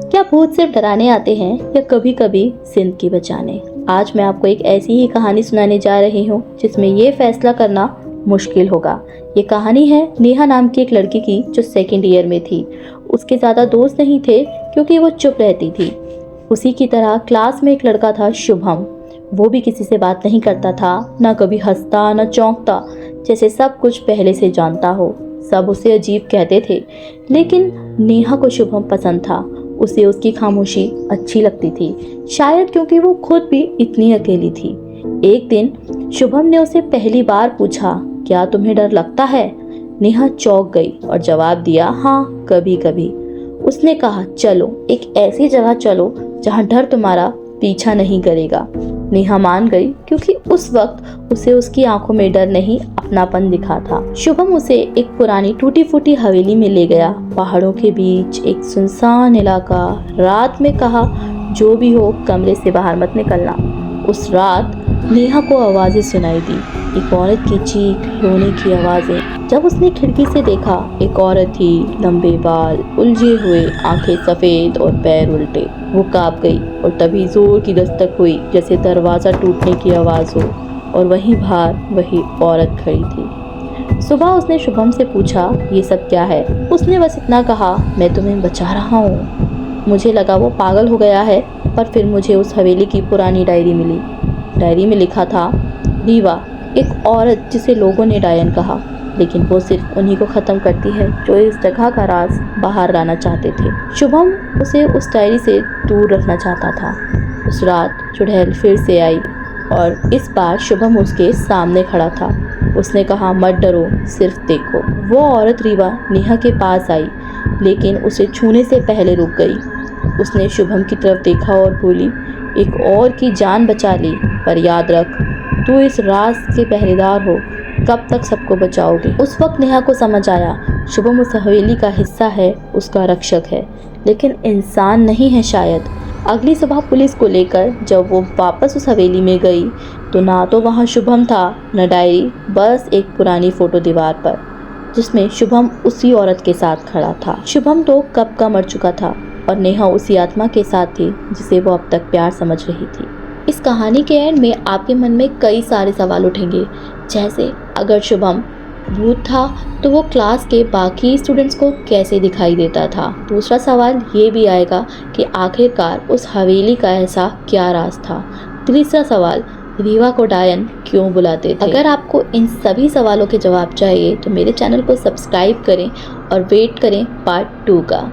क्या भूत सिर्फ डराने आते हैं या कभी कभी जिंदगी बचाने? आज मैं आपको एक ऐसी ही कहानी सुनाने जा रही हूँ जिसमें ये फैसला करना मुश्किल होगा। ये कहानी है नेहा नाम की एक लड़की की जो सेकंड ईयर में थी। उसके ज़्यादा दोस्त नहीं थे क्योंकि वो चुप रहती थी। उसी की तरह क्लास में एक लड़का था शुभम। वो भी किसी से बात नहीं करता था, ना कभी हंसता ना चौंकता, जैसे सब कुछ पहले से जानता हो। सब उसे अजीब कहते थे, लेकिन नेहा को शुभम पसंद था। उसे उसकी खामोशी अच्छी लगती थी, शायद क्योंकि वो खुद भी इतनी अकेली थी। एक दिन शुभम ने उसे पहली बार पूछा, क्या तुम्हें डर लगता है? नेहा चौंक गई और जवाब दिया, हाँ कभी कभी। उसने कहा, चलो एक ऐसी जगह चलो जहाँ डर तुम्हारा पीछा नहीं करेगा। नेहा मान गई क्योंकि उस वक्त उसे उसकी आंखों में डर नहीं, अपनापन दिखा था। शुभम उसे एक पुरानी टूटी फूटी हवेली में ले गया, पहाड़ों के बीच एक सुनसान इलाका। रात में कहा, जो भी हो कमरे से बाहर मत निकलना। उस रात नेहा को आवाजें सुनाई दी, एक औरत की चीख, रोने की आवाजें। जब उसने खिड़की से देखा, एक औरत थी, लंबे बाल, उलझे हुए, आंखें सफेद और पैर उल्टे। वो कांप गई और तभी जोर की दस्तक हुई, जैसे दरवाजा टूटने की आवाज हो, और वहीं बाहर वही औरत खड़ी थी। सुबह उसने शुभम से पूछा, ये सब क्या है? उसने बस इतना कहा, मैं तुम्हें बचा रहा हूँ। मुझे लगा वो पागल हो गया है, पर फिर मुझे उस हवेली की पुरानी डायरी मिली। डायरी में लिखा था, रीवा, एक औरत जिसे लोगों ने डायन कहा, लेकिन वो सिर्फ उन्हीं को ख़त्म करती है जो इस जगह का राज बाहर लाना चाहते थे। शुभम उसे उस डायरी से दूर रखना चाहता था। उस रात चुड़ैल फिर से आई और इस बार शुभम उसके सामने खड़ा था। उसने कहा, मत डरो, सिर्फ देखो। वो औरत रीवा नेहा के पास आई, लेकिन उसे छूने से पहले रुक गई। उसने शुभम की तरफ देखा और बोली, एक और की जान बचा ली, पर याद रख, तू इस राज के पहरेदार हो, कब तक सबको बचाओगे? उस वक्त नेहा को समझ आया, शुभम उस हवेली का हिस्सा है, उसका रक्षक है, लेकिन इंसान नहीं है शायद। अगली सुबह पुलिस को लेकर जब वो वापस उस हवेली में गई, तो ना तो वहाँ शुभम था, न डायरी, बस एक पुरानी फोटो दीवार पर, जिसमें शुभम उसी औरत के साथ खड़ा था। शुभम तो कब का मर चुका था और नेहा उसी आत्मा के साथ थी जिसे वो अब तक प्यार समझ रही थी। इस कहानी के एंड में आपके मन में कई सारे सवाल उठेंगे, जैसे अगर शुभम भूत था तो वो क्लास के बाकी स्टूडेंट्स को कैसे दिखाई देता था? दूसरा सवाल ये भी आएगा कि आखिरकार उस हवेली का ऐसा क्या राज था? तीसरा सवाल, रीवा को डायन क्यों बुलाते थे? अगर आपको इन सभी सवालों के जवाब चाहिए तो मेरे चैनल को सब्सक्राइब करें और वेट करें पार्ट 2 का।